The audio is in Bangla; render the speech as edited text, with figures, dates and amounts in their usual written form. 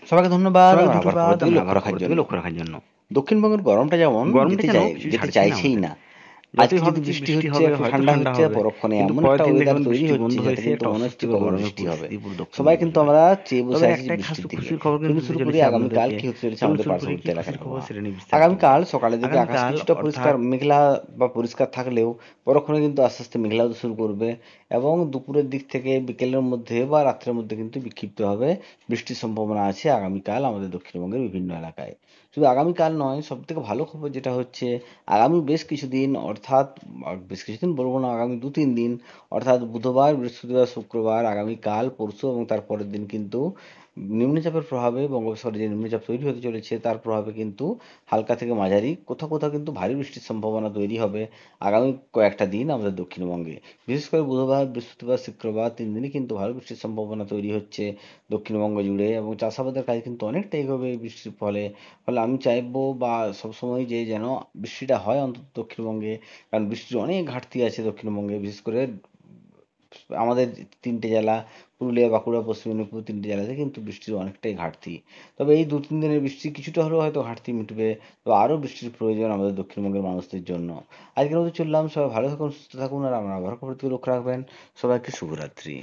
সবাইকে ধন্যবাদ সবাইকে আমার আবহাওয়ার খবর ধন্যবাদ থেকে আমার লক্ষ্য আবহাওয়ার রাখার খবর জন্য। থেকে লক্ষ্য রাখার জন্য। দক্ষিণবঙ্গের গরমটা যেমন গরমটা যেন কিছু যেতে ছাড়ছেই না চাইছেই আমাদের। না। যতই আজকে কিন্তু ভাবছি বৃষ্টি বৃষ্টি হচ্ছে, হবে, একটু হয়তো ঠান্ডা ঠান্ডা হচ্ছে, হবে, পরক্ষণে কিন্তু এমন পরের একটা দিন ওয়েদার দেখবেন তৈরি বৃষ্টি হচ্ছে বন্ধ যাতে হয়েছে, কিন্তু একটা মনে হচ্ছে অস্বস্তিকর কবে গরমের বৃষ্টি হবে। পরিস্থিতি পুরো সবাই দক্ষিণবঙ্গ কিন্তু জুড়ে। আমরা চেয়ে বসে তবে আছি একটাই খাস বৃষ্টির তো দিকে। খুশির খবর কিন্তু শুরু দিতে করি চলেছি আগামীকাল আপনাদেরকে। কি হতে চলেছে চলুন আমাদের শুরু করি কি পার্শ্ববর্তী এলাকার খুশির খবর আবহাওয়া। সেটা নিয়ে বিস্তারিত বলবো। আগামীকাল সকালের দিকে আকাশ আগামীকাল কিছুটা পরিষ্কার অর্থাৎ মেঘলা বা পরিষ্কার থাকলেও পরক্ষণে কিন্তু আস্তে আস্তে মেঘলা হতে শুরু করবে, এবং দুপুরের দিক থেকে বিকেলের মধ্যে বা রাত্রের মধ্যে কিন্তু বিক্ষিপ্তভাবে বৃষ্টির সম্ভাবনা আছে আগামীকাল আমাদের দক্ষিণবঙ্গের বিভিন্ন এলাকায়। শুধু আগামীকাল নয়, সবথেকে ভালো খবর যেটা হচ্ছে আগামী বেশ কিছুদিন, অর্থাৎ বেশ কিছুদিন বলবো না, আগামী 2-3 দিন, অর্থাৎ বুধবার, বৃহস্পতিবার, শুক্রবার, আগামীকাল, পরশু এবং তারপরের দিন কিন্তু নিম্নচাপের প্রভাবে বঙ্গোপসাগরে যে নিম্নচাপ তৈরি হতে চলেছে তার প্রভাবে কিন্তু হালকা থেকে মাঝারি, কোথাও কোথাও কিন্তু ভারী বৃষ্টির সম্ভাবনা তৈরি হবে আগামী কয়েকটা দিন আমাদের দক্ষিণবঙ্গে। বিশেষ করে বুধবার, বৃহস্পতিবার, শুক্রবার 3 দিনই কিন্তু ভালো বৃষ্টির সম্ভাবনা তৈরি হচ্ছে দক্ষিণবঙ্গ জুড়ে, এবং চাষাবাদের কাজ কিন্তু অনেকটা এগোবে এই বৃষ্টির ফলে। ফলে আমি চাইবো বা সবসময় যে যেন বৃষ্টিটা হয় অন্তত দক্ষিণবঙ্গে, কারণ বৃষ্টির অনেক ঘাটতি আছে দক্ষিণবঙ্গে। বিশেষ করে আমাদের 3টে জেলা, পুরুলিয়া, বাঁকুড়া, পশ্চিম মেদিনীপুর, 3টে জেলাতে কিন্তু বৃষ্টির অনেকটাই ঘাটতি। তবে এই 2-3 দিনের বৃষ্টি কিছুটা হলেও হয়তো ঘাটতি মিটবে, তো আরও বৃষ্টির প্রয়োজন আমাদের দক্ষিণবঙ্গের মানুষদের জন্য। আজকের মতো চললাম, সবাই ভালো থাকুন, সুস্থ থাকুন, আর আমার আবহাওয়ার খবর থেকে লক্ষ্য রাখবেন। সবাইকে শুভরাত্রি।